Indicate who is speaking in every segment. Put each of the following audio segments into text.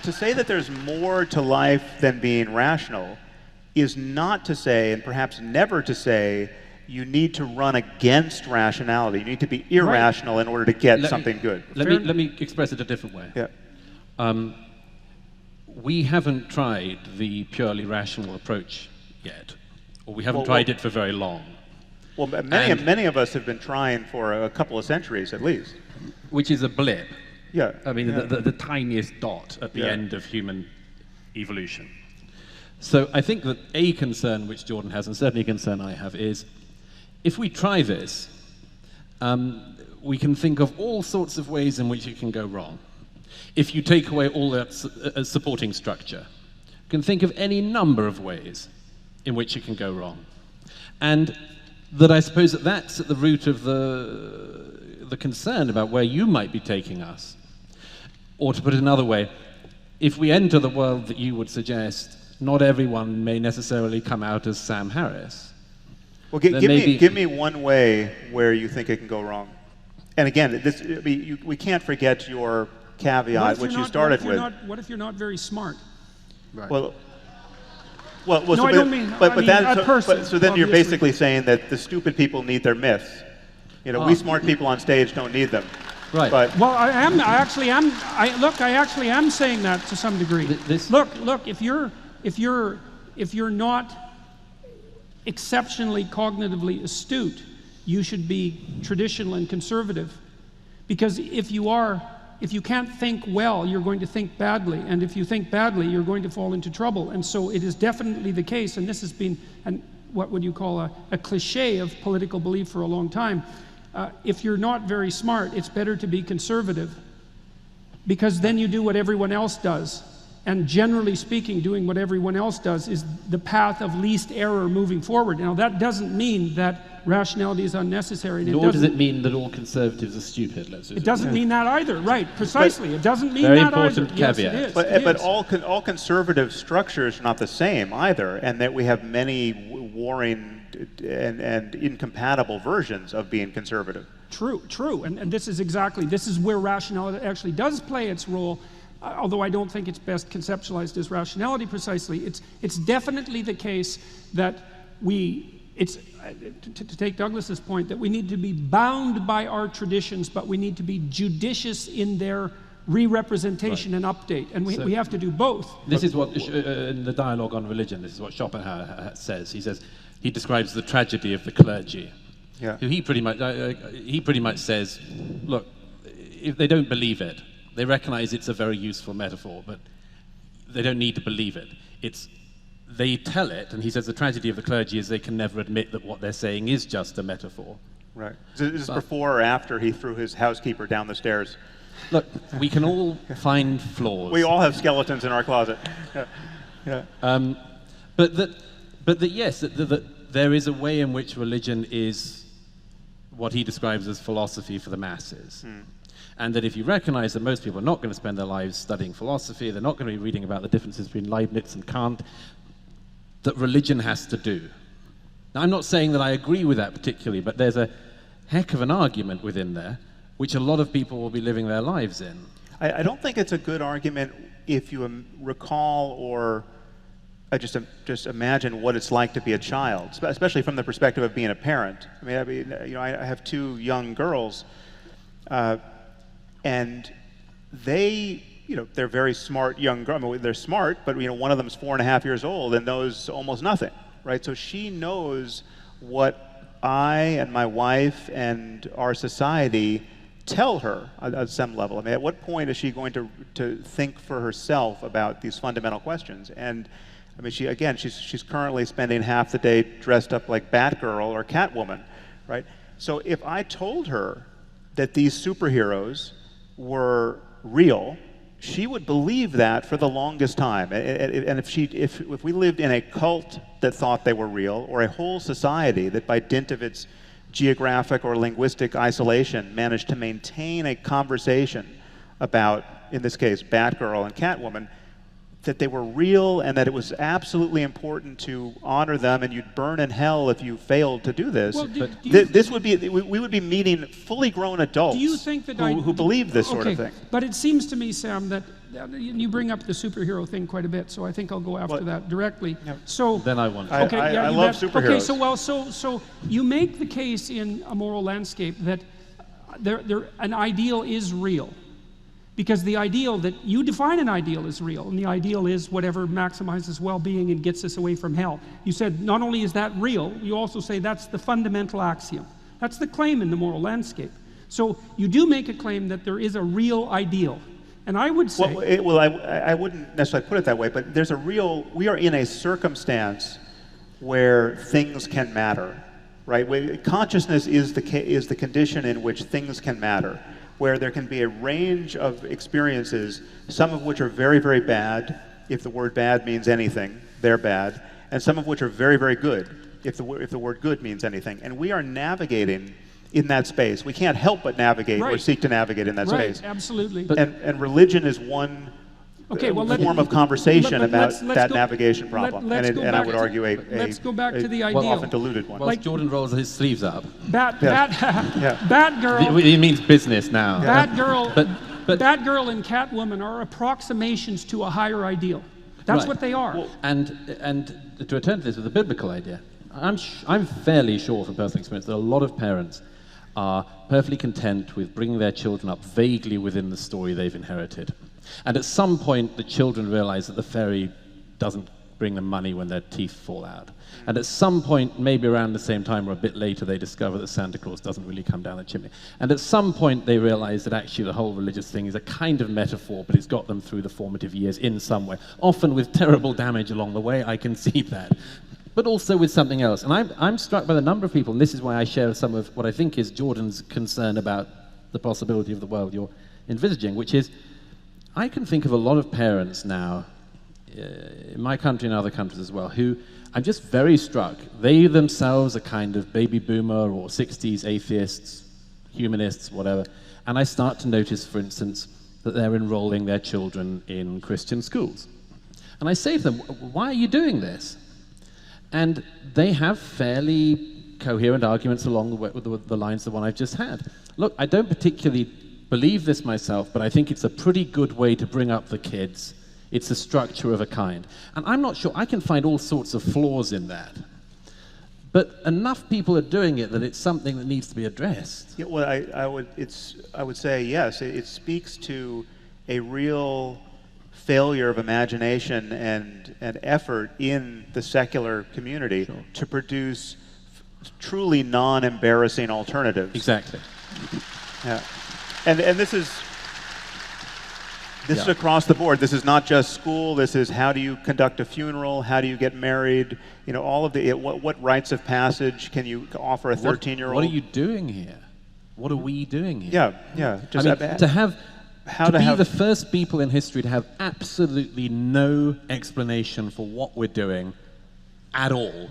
Speaker 1: To say that there's more to life than being rational is not to say, and perhaps never to say, you need to run against rationality. You need to be irrational in order to get something good.
Speaker 2: Let me express it a different way.
Speaker 1: Yeah.
Speaker 2: We haven't tried the purely rational approach yet, or we haven't tried it for very long.
Speaker 1: Well, many of us have been trying for a couple of centuries at least.
Speaker 2: Which is a blip.
Speaker 1: Yeah.
Speaker 2: I mean, the tiniest dot at the end of human evolution. So I think that a concern which Jordan has, and certainly a concern I have, is if we try this, we can think of all sorts of ways in which it can go wrong. If you take away all that supporting structure, you can think of any number of ways in which it can go wrong. And that I suppose that's at the root of the concern about where you might be taking us. Or to put it another way, if we enter the world that you would suggest, not everyone may necessarily come out as Sam Harris.
Speaker 1: Well, give me one way where you think it can go wrong. And again, we can't forget your caveat, which you started with.
Speaker 3: What if you're not very smart?
Speaker 1: Right. Well,
Speaker 3: no,
Speaker 1: so
Speaker 3: I don't mean.
Speaker 1: So then you're basically saying that the stupid people need their myths. You know, we smart people on stage don't need them.
Speaker 2: Right.
Speaker 1: But
Speaker 3: well, I actually am saying that to some degree. Look, if you're not exceptionally cognitively astute, you should be traditional and conservative. Because if you can't think well, you're going to think badly. And if you think badly, you're going to fall into trouble. And so it is definitely the case, and this has been what would you call a cliche of political belief for a long time. If you're not very smart, it's better to be conservative, because then you do what everyone else does. And generally speaking, doing what everyone else does is the path of least error moving forward. Now, that doesn't mean that rationality is unnecessary.
Speaker 2: Nor does it mean that all conservatives are stupid.
Speaker 3: It doesn't mean that either. Right, precisely. It doesn't mean
Speaker 2: that either.
Speaker 3: Very important
Speaker 2: caveat.
Speaker 3: Yes,
Speaker 1: but all conservative structures are not the same either, and that we have many warring and incompatible versions of being conservative.
Speaker 3: True. And this is where rationality actually does play its role. Although I don't think it's best conceptualized as rationality precisely, it's definitely the case that to take Douglas's point, that we need to be bound by our traditions, but we need to be judicious in their re-representation and update, and we have to do both.
Speaker 2: This is what, in the dialogue on religion, this is what Schopenhauer says. He describes the tragedy of the clergy.
Speaker 1: Yeah.
Speaker 2: He pretty much says, look, if they don't believe it, they recognize it's a very useful metaphor, but they don't need to believe it. They tell it, and he says the tragedy of the clergy is they can never admit that what they're saying is just a metaphor.
Speaker 1: Right. Is this before or after he threw his housekeeper down the stairs?
Speaker 2: Look, we can all find flaws.
Speaker 1: We all have skeletons in our closet. Yeah.
Speaker 2: But yes, there is a way in which religion is what he describes as philosophy for the masses. And that if you recognize that most people are not going to spend their lives studying philosophy, they're not going to be reading about the differences between Leibniz and Kant, that religion has to do. Now, I'm not saying that I agree with that particularly, but there's a heck of an argument within there, which a lot of people will be living their lives in.
Speaker 1: I don't think it's a good argument if you recall or just imagine what it's like to be a child, especially from the perspective of being a parent. I have two young girls, and they're very smart young girls. They're smart, but one of them is 4.5 years old and knows almost nothing, right? So she knows what I and my wife and our society tell her at some level. At what point is she going to think for herself about these fundamental questions? And she's currently spending half the day dressed up like Batgirl or Catwoman, right? So if I told her that these superheroes were real, she would believe that for the longest time. And if we lived in a cult that thought they were real, or a whole society that by dint of its geographic or linguistic isolation managed to maintain a conversation about, in this case, Batgirl and Catwoman, that they were real and that it was absolutely important to honor them, and you'd burn in hell if you failed to do this.
Speaker 3: Well,
Speaker 1: this would be, we would be meeting fully grown adults
Speaker 3: do you think that
Speaker 1: who believe this sort of thing.
Speaker 3: But it seems to me, Sam, that you bring up the superhero thing quite a bit, so I think I'll go after that directly.
Speaker 1: Yeah.
Speaker 3: So
Speaker 2: then I want to.
Speaker 1: I love superheroes.
Speaker 3: Okay, so you make the case in A Moral Landscape that an ideal is real. Because the ideal that you define an ideal is real, and the ideal is whatever maximizes well-being and gets us away from hell. You said not only is that real, you also say that's the fundamental axiom. That's the claim in The Moral Landscape. So you do make a claim that there is a real ideal. And I would say...
Speaker 1: I wouldn't necessarily put it that way, but there's we are in a circumstance where things can matter, right? Consciousness is the condition in which things can matter, where there can be a range of experiences, some of which are very, very bad. If the word bad means anything, they're bad. And some of which are very, very good, if the word good means anything. And we are navigating in that space. We can't help but navigate or seek to navigate in that space.
Speaker 3: Right, absolutely.
Speaker 1: And religion is one form of conversation about that navigation problem. And I would argue
Speaker 3: let's go back to the ideal.
Speaker 1: Often diluted one.
Speaker 2: Well, Jordan rolls his sleeves up.
Speaker 3: Batgirl.
Speaker 2: He means business now.
Speaker 3: Batgirl.
Speaker 2: But
Speaker 3: Batgirl and Catwoman are approximations to a higher ideal. That's what they are.
Speaker 2: Well, and to return to this with a biblical idea, I'm fairly sure from personal experience that a lot of parents are perfectly content with bringing their children up vaguely within the story they've inherited. And at some point, the children realize that the fairy doesn't bring them money when their teeth fall out. And at some point, maybe around the same time or a bit later, they discover that Santa Claus doesn't really come down the chimney. And at some point, they realize that actually the whole religious thing is a kind of metaphor, but it's got them through the formative years in some way, often with terrible damage along the way. I concede that. But also with something else. And I'm struck by the number of people, and this is why I share some of what I think is Jordan's concern about the possibility of the world you're envisaging, which is, I can think of a lot of parents now, in my country and other countries as well, who I'm just very struck. They themselves are kind of baby boomer or 60s atheists, humanists, whatever. And I start to notice, for instance, that they're enrolling their children in Christian schools. And I say to them, why are you doing this? And they have fairly coherent arguments along the lines of the one I've just had. Look, I don't particularly believe this myself, but I think it's a pretty good way to bring up the kids. It's a structure of a kind. And I'm not sure, I can find all sorts of flaws in that. But enough people are doing it that it's something that needs to be addressed.
Speaker 1: Yeah, well, I would say yes. It speaks to a real failure of imagination and effort in the secular community to produce truly non-embarrassing alternatives.
Speaker 2: Exactly.
Speaker 1: Yeah. And this is across the board. This is not just school. This is how do you conduct a funeral? How do you get married? You know, all of the what rites of passage can you offer a 13-year-old?
Speaker 2: What are you doing here? What are we doing here?
Speaker 1: Yeah.
Speaker 2: Just to be the first people in history to have absolutely no explanation for what we're doing at all.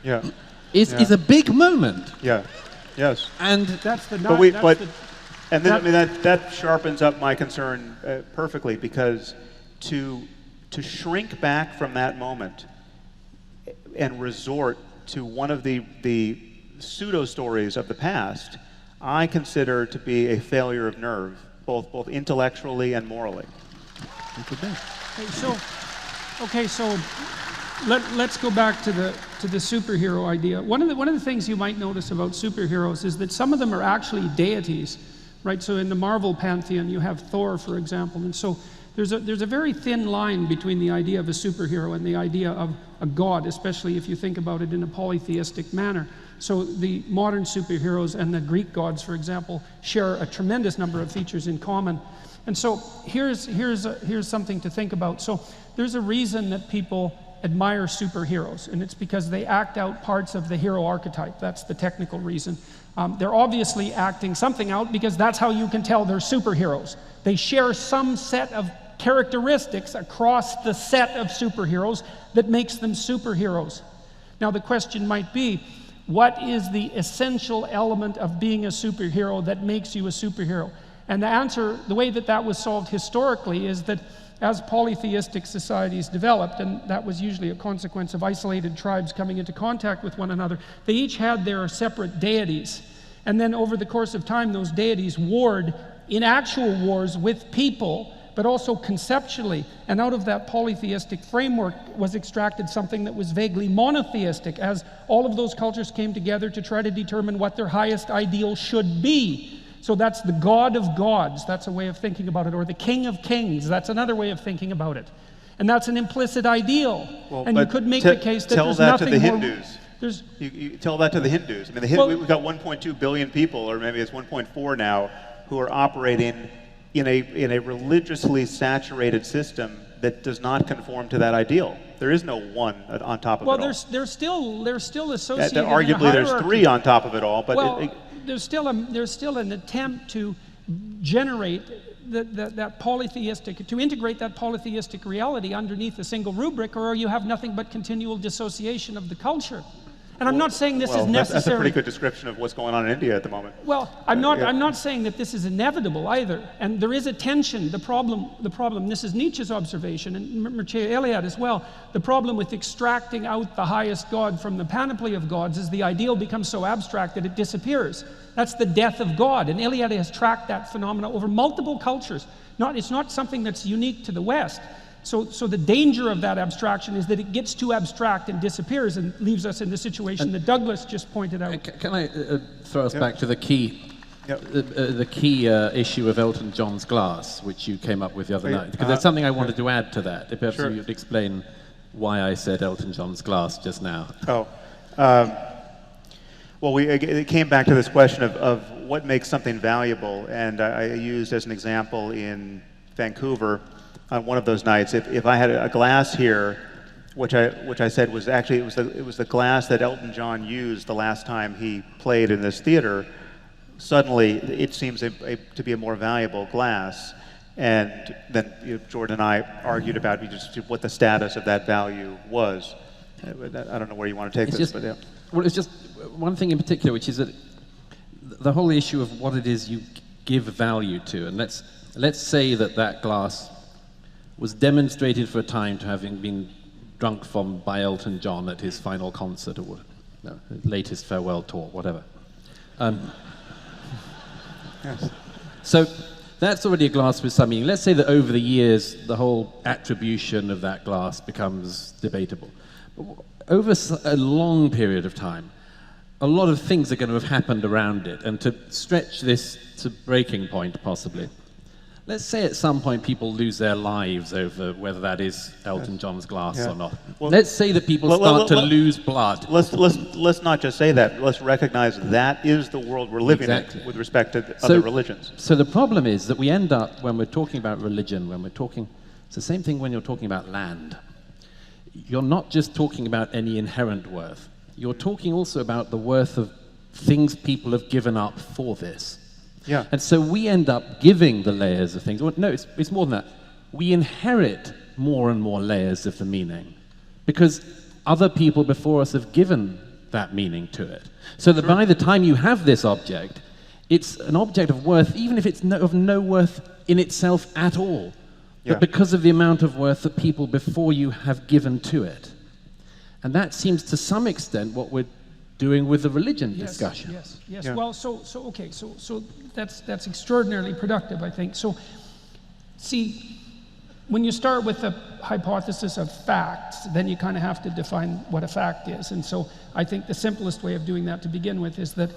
Speaker 1: Yeah.
Speaker 2: Is a big moment.
Speaker 1: Yeah. Yes.
Speaker 3: And that's the.
Speaker 1: That sharpens up my concern perfectly, because to shrink back from that moment and resort to one of the pseudo stories of the past, I consider to be a failure of nerve, both intellectually and morally.
Speaker 3: So let's go back to the superhero idea. One of the things you might notice about superheroes is that some of them are actually deities, right? So in the Marvel pantheon, you have Thor, for example, and so there's a very thin line between the idea of a superhero and the idea of a god, especially if you think about it in a polytheistic manner. So the modern superheroes and the Greek gods, for example, share a tremendous number of features in common. And so here's something to think about. So there's a reason that people admire superheroes, and it's because they act out parts of the hero archetype. That's the technical reason. They're obviously acting something out because that's how you can tell they're superheroes. They share some set of characteristics across the set of superheroes that makes them superheroes. Now the question might be, what is the essential element of being a superhero that makes you a superhero? And the answer, the way that was solved historically, is that as polytheistic societies developed, and that was usually a consequence of isolated tribes coming into contact with one another, they each had their separate deities. And then over the course of time, those deities warred in actual wars with people, but also conceptually. And out of that polytheistic framework was extracted something that was vaguely monotheistic, as all of those cultures came together to try to determine what their highest ideal should be. So that's the God of gods, that's a way of thinking about it, or the King of kings, that's another way of thinking about it. And that's an implicit ideal.
Speaker 1: Well,
Speaker 3: and you could make the case that there's nothing more...
Speaker 1: Tell that to the Hindus. You tell that to the Hindus. I mean, we've got 1.2 billion people, or maybe it's 1.4 now, who are operating in a religiously saturated system that does not conform to that ideal. There is no one on top of it all.
Speaker 3: Well, they're still associated.
Speaker 1: Arguably, there's three on top of it all, but
Speaker 3: well, there's still an attempt to generate that polytheistic, to integrate that polytheistic reality underneath a single rubric, or you have nothing but continual dissociation of the culture. And I'm not saying this is necessary.
Speaker 1: That's a pretty good description of what's going on in India at the moment.
Speaker 3: Well, I'm not saying that this is inevitable either. And there is a tension. The problem, this is Nietzsche's observation, and Mircea Eliade as well, the problem with extracting out the highest God from the panoply of gods is the ideal becomes so abstract that it disappears. That's the death of God. And Eliade has tracked that phenomena over multiple cultures. It's not something that's unique to the West. So the danger of that abstraction is that it gets too abstract and disappears and leaves us in the situation that Douglas just pointed out.
Speaker 2: Can I throw us back to the key issue of Elton John's glass, which you came up with the other night? Because there's something I wanted to add to that. If perhaps you'd explain why I said Elton John's glass just now.
Speaker 1: Well, it came back to this question of what makes something valuable, and I used as an example in Vancouver on one of those nights. If I had a glass here, which I said was actually it was the glass that Elton John used the last time he played in this theater, suddenly it seems to be a more valuable glass. And then Jordan and I argued about just what the status of that value was. I don't know where you want to take this, but yeah.
Speaker 2: Well, it's just one thing in particular, which is that the whole issue of what it is you give value to, and let's say that glass was demonstrated for a time to having been drunk from by Elton John at his final concert or latest farewell tour, whatever.
Speaker 1: Yes.
Speaker 2: So that's already a glass with some meaning. Let's say that over the years, the whole attribution of that glass becomes debatable. But over a long period of time, a lot of things are going to have happened around it, and to stretch this to breaking point, possibly. Let's say at some point people lose their lives over whether that is Elton John's glass or not. Well, let's say that people start to lose blood.
Speaker 1: Let's not just say that. Let's recognize that is the world we're living in with respect to other religions.
Speaker 2: So the problem is that we end up, when we're talking about religion, it's the same thing when you're talking about land. You're not just talking about any inherent worth. You're talking also about the worth of things people have given up for this.
Speaker 1: Yeah.
Speaker 2: And so we end up giving the layers of things. Well, no, it's more than that. We inherit more and more layers of the meaning because other people before us have given that meaning to it. So that by the time you have this object, it's an object of worth, even if it's of no worth in itself at all, but because of the amount of worth that people before you have given to it. And that seems to some extent what we're doing with the religion discussion.
Speaker 3: Yes. Yeah. Well, so that's extraordinarily productive, I think. So, see, when you start with the hypothesis of facts, then you kind of have to define what a fact is. And so I think the simplest way of doing that to begin with is that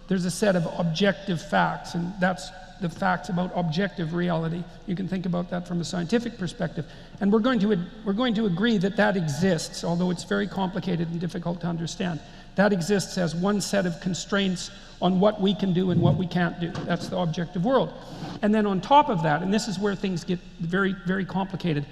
Speaker 3: there's a set of objective facts, and that's the facts about objective reality. You can think about that from a scientific perspective. And we're going to agree that exists, although it's very complicated and difficult to understand. That exists as one set of constraints on what we can do and what we can't do. That's the objective world. And then on top of that, and this is where things get very, very complicated,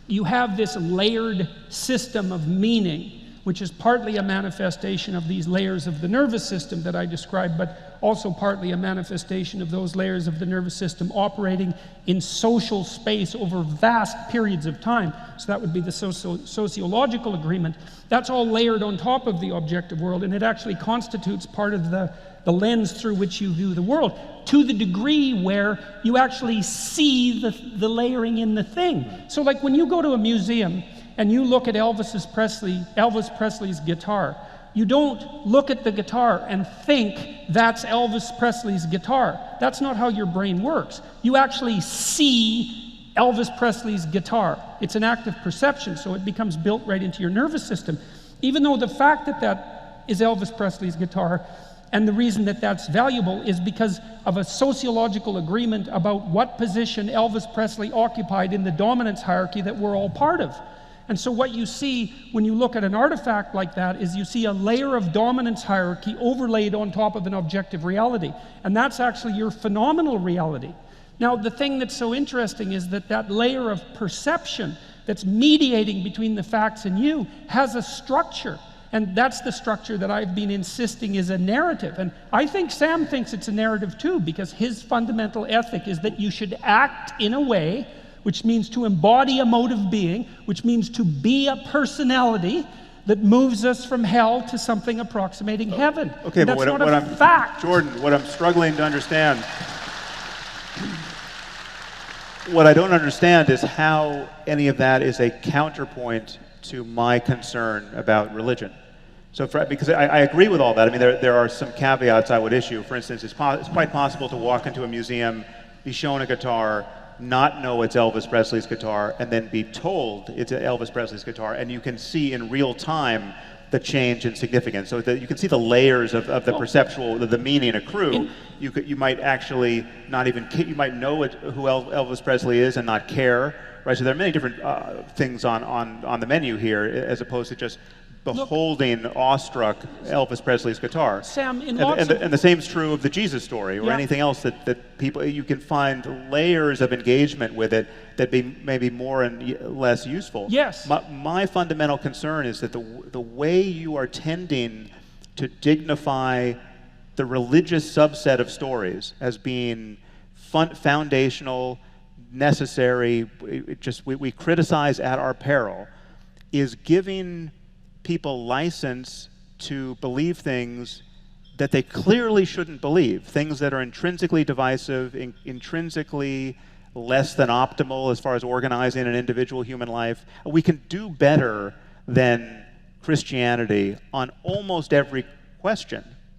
Speaker 3: you have this layered system of meaning which is partly a manifestation of these layers of the nervous system that I described, but also partly a manifestation of those layers of the nervous system operating in social space over vast periods of time. So that would be the sociological agreement. That's all layered on top of the objective world, and it actually constitutes part of the lens through which you view the world, to the degree where you actually see the layering in the thing. So like when you go to a museum and you look at Elvis Presley's guitar, you don't look at the guitar and think that's Elvis Presley's guitar. That's not how your brain works. You actually see Elvis Presley's guitar. It's an act of perception, so it becomes built right into your nervous system. Even though the fact that that is Elvis Presley's guitar, and the reason that that's valuable is because of a sociological agreement about what position Elvis Presley occupied in the dominance hierarchy that we're all part of. And so what you see when you look at an artifact like that is you see a layer of dominance hierarchy overlaid on top of an objective reality. And that's actually your phenomenal reality. Now, the thing that's so interesting is that that layer of perception that's mediating between the facts and you has a structure. And that's the structure that I've been insisting is a narrative. And I think Sam thinks it's a narrative too, because his fundamental ethic is that you should act in a way which means to embody a mode of being, which means to be a personality that moves us from hell to something approximating heaven.
Speaker 1: Okay,
Speaker 3: and
Speaker 1: but
Speaker 3: that's not a fact.
Speaker 1: Jordan, what I'm struggling to understand, what I don't understand is how any of that is a counterpoint to my concern about religion. So, because I agree with all that. I mean, there are some caveats I would issue. For instance, it's quite possible to walk into a museum, be shown a guitar, not know it's Elvis Presley's guitar, and then be told it's Elvis Presley's guitar, and you can see in real time the change in significance. So that you can see the layers of the perceptual, the meaning accrue. You might actually not even, you might know who Elvis Presley is and not care, right? So there are many different things on the menu here, as opposed to just beholding awestruck Elvis Presley's guitar.
Speaker 3: Sam,
Speaker 1: and the same is true of the Jesus story or anything else that people, you can find layers of engagement with it that may be more and less useful.
Speaker 3: Yes.
Speaker 1: My fundamental concern is that the way you are tending to dignify the religious subset of stories as being foundational, necessary, we criticize at our peril, is giving people license to believe things that they clearly shouldn't believe, things that are intrinsically divisive, intrinsically less than optimal as far as organizing an individual human life. We can do better than Christianity on almost every question.